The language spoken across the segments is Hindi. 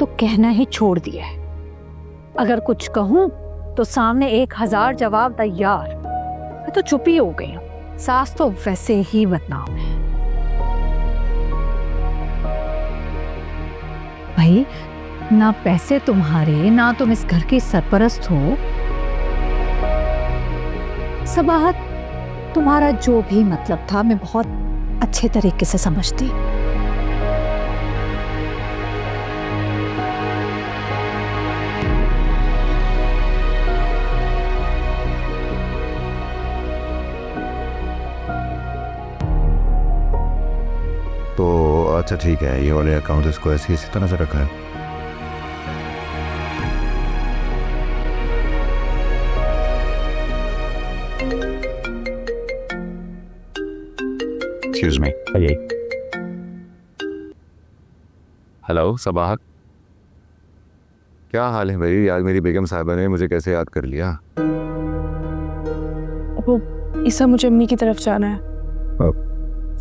तो कहना ही छोड़ दिया है। अगर कुछ कहूं तो सामने 1000 जवाब तैयार। मैं तो चुप ही हो गई हूं। सास तो वैसे ही बदनाम है। भाई, ना पैसे तुम्हारे, ना तुम इस घर की सरपरस्त हो। सबाहत, तुम्हारा जो भी मतलब था मैं बहुत अच्छे तरीके से समझती। तो अच्छा ठीक है, ये वाले अकाउंट इसको ऐसे इसी तरह से रखा है। एक्सक्यूज मी, आइए। हेलो सबाहत, क्या हाल है भाई? आज मेरी बेगम साहिबा ने मुझे कैसे याद कर लिया? वो ईसा, मुझे अम्मी की तरफ जाना है।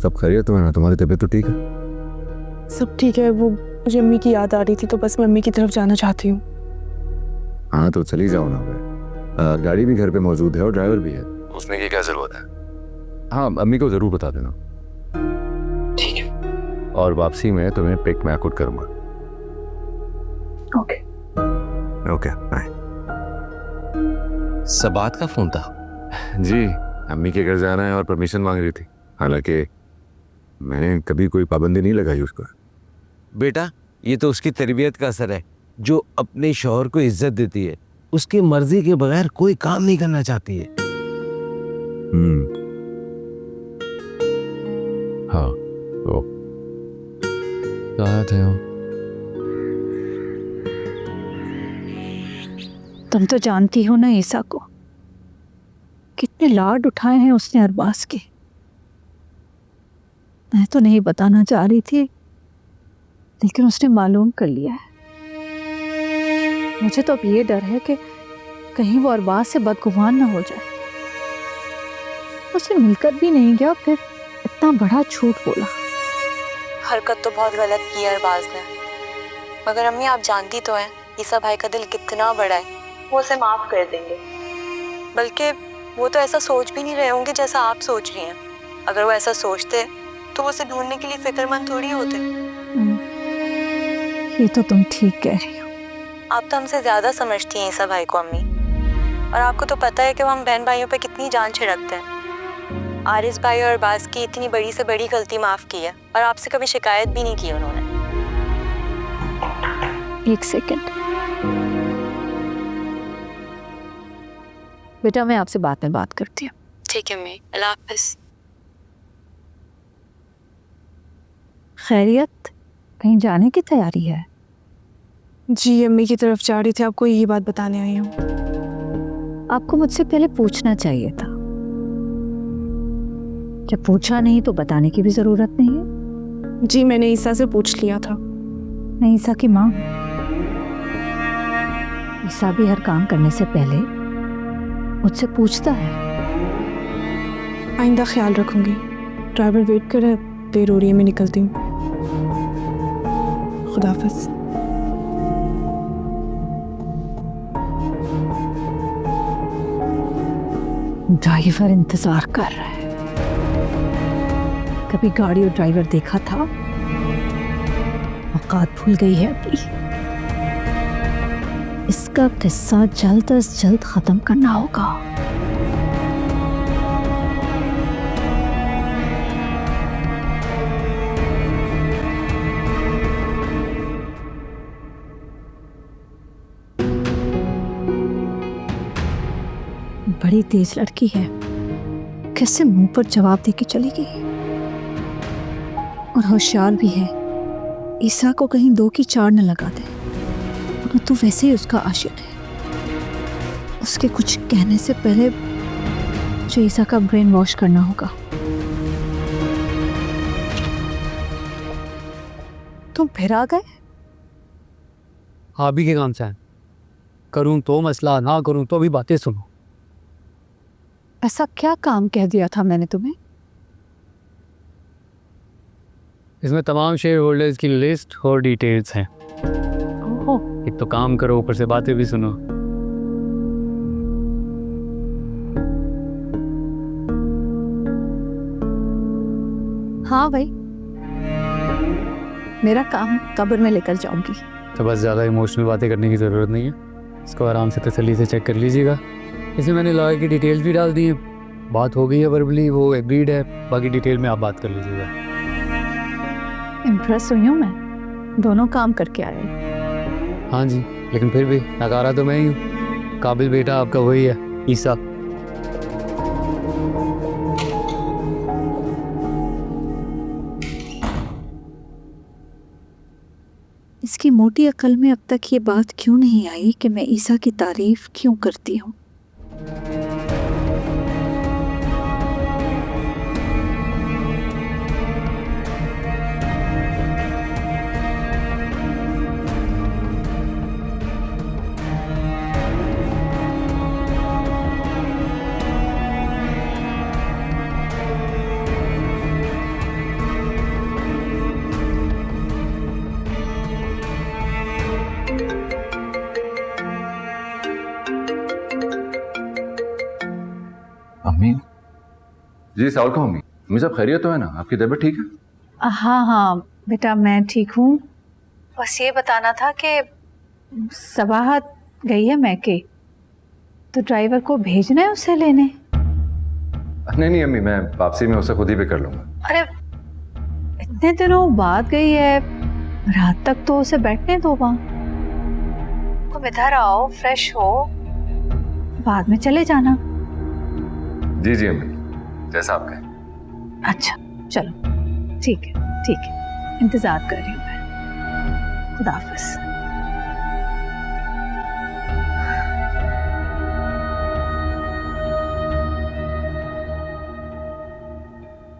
सब खैरियत तो है ना? तुम्हारी तबीयत तो ठीक है? सब ठीक है। वो मुझे अम्मी की याद आ रही थी तो बस मैं अम्मी की तरफ जाना चाहती हूँ। हाँ तो चली जाओ ना भाई। गाड़ी भी घर पे मौजूद है और ड्राइवर भी है, उसमें की क्या जरूरत है? हाँ, अम्मी को जरूर बता देना। ठीक है। और वापसी में तुम्हें पिक मैं खुद करूंगा। Okay okay, bye. सबात का फोन था? जी, अम्मी के घर जाना है और परमिशन मांग रही थी। हालांकि मैंने कभी कोई पाबंदी नहीं लगाई उसको। बेटा, ये तो उसकी तरबियत का असर है। जो अपने शौहर को इज्जत देती है, उसकी मर्जी के बगैर कोई काम नहीं करना चाहती है। हाँ तो थे हो? तुम तो जानती हो ना ईसा को, कितने लाड उठाए हैं उसने अरबाज के। मैं तो नहीं बताना चाह रही थी, लेकिन उसने मालूम कर लिया है। मुझे तो अब ये डर है कि कहीं वो अरबाज से बदगुमान ना हो जाए। उसे मिलकर भी नहीं गया, फिर इतना बड़ा झूठ बोला। हरकत तो बहुत गलत की है अरबाज ने, मगर अम्मी आप जानती तो हैं ईसा भाई का दिल कितना बड़ा है। वो उसे माफ कर देंगे, बल्कि वो तो ऐसा सोच भी नहीं रहे होंगे जैसा आप सोच रही हैं। अगर वो ऐसा सोचते तो वो उसे ढूंढने के लिए फिक्रमंद थोड़ी होते। ये तो तुम ठीक कह रही हो। आप तो हमसे ज्यादा समझती हैं ईसा भाई को अम्मी, और आपको तो पता है कि वो हम बहन भाइयों पे कितनी जान छिड़कते हैं। आरिस भाई और अरबाज की इतनी बड़ी से बड़ी गलती माफ की है और आपसे कभी शिकायत भी नहीं की उन्होंने। एक सेकंड बेटा, मैं आपसे बाद में बात करती हूँ। ठीक है अम्मी, अल्लाह हाफिज। खैरियत, कहीं जाने की तैयारी है? जी, अम्मी की तरफ जा रही थी, आपको यही बात बताने आई हूँ। आपको मुझसे पहले पूछना चाहिए था। जब पूछा नहीं तो बताने की भी जरूरत नहीं है। जी, मैंने ईसा से पूछ लिया था। मैं ईसा की माँ हूँ। ईसा भी हर काम करने से पहले मुझसे पूछता है। आइंदा ख्याल रखूंगी। ड्राइवर वेट कर रहा है, देर हो रही है, मैं निकलती हूँ। खुदा हाफिज। ड्राइवर इंतजार कर रहा है। कभी गाड़ी और ड्राइवर देखा था? औकात भूल गई है अपनी। इसका किस्सा जल्द अज जल्द खत्म करना होगा। बड़ी तेज लड़की है, कैसे मुंह पर जवाब देके चली गई। और होशियार भी है, ईसा को कहीं 2 की 4 न लगा दे। और तो वैसे ही उसका आशिक है। उसके कुछ कहने से पहले मुझे ईसा का ब्रेन वॉश करना होगा। तुम फिर आ गए? भाभी के काम से है। करूं तो मसला, ना करूं तो भी बातें सुनो। ऐसा क्या काम कह दिया था मैंने तुम्हें? इसमें तमाम शेयर होल्डर्स की लिस्ट और डिटेल्स हैं। एक तो काम करो, ऊपर से बातें भी सुनो। हाँ भाई, मेरा काम कब्र में लेकर जाऊंगी। तो बस ज़्यादा इमोशनल बातें करने की ज़रूरत नहीं है, इसको आराम से तसल्ली से चेक कर लीजिएगा। इसमें मैंने लॉयर की डिटेल्स भी डाल दी हैं, बात हो गई है वर्बली, वो एग्रीड है, बाकी डिटेल में आप बात कर लीजिएगा। इम्प्रेस हुई हूँ मैं, दोनों काम करके आए। हाँ जी, लेकिन फिर भी नकारा तो मैं ही हूँ, काबिल बेटा आपका वही है, ईसा। इसकी मोटी अकल में अब तक ये बात क्यों नहीं आई कि मैं ईसा की तारीफ क्यों करती हूँ। अम्मी जी, सवाल का अम्मी, अम्मी सब खैरियत तो है ना? आपकी तबीयत ठीक है? हाँ हाँ बेटा, मैं ठीक हूँ। बस ये बताना था कि सबाहत गई है मैके, तो ड्राइवर को भेजना है उसे लेने। नहीं नहीं अम्मी, मैं वापसी में उसे खुद ही पे कर लूंगा। अरे इतने दिनों बाद गई है, रात तक तो उसे बैठने दो वहाँ। तुम इधर आओ, फ्रेश हो, बाद में चले जाना। जी जी अम्मी, जैसा आप कहें। अच्छा चलो, ठीक है इंतजार कर रही हूँ मैं। खुदा हाफिज।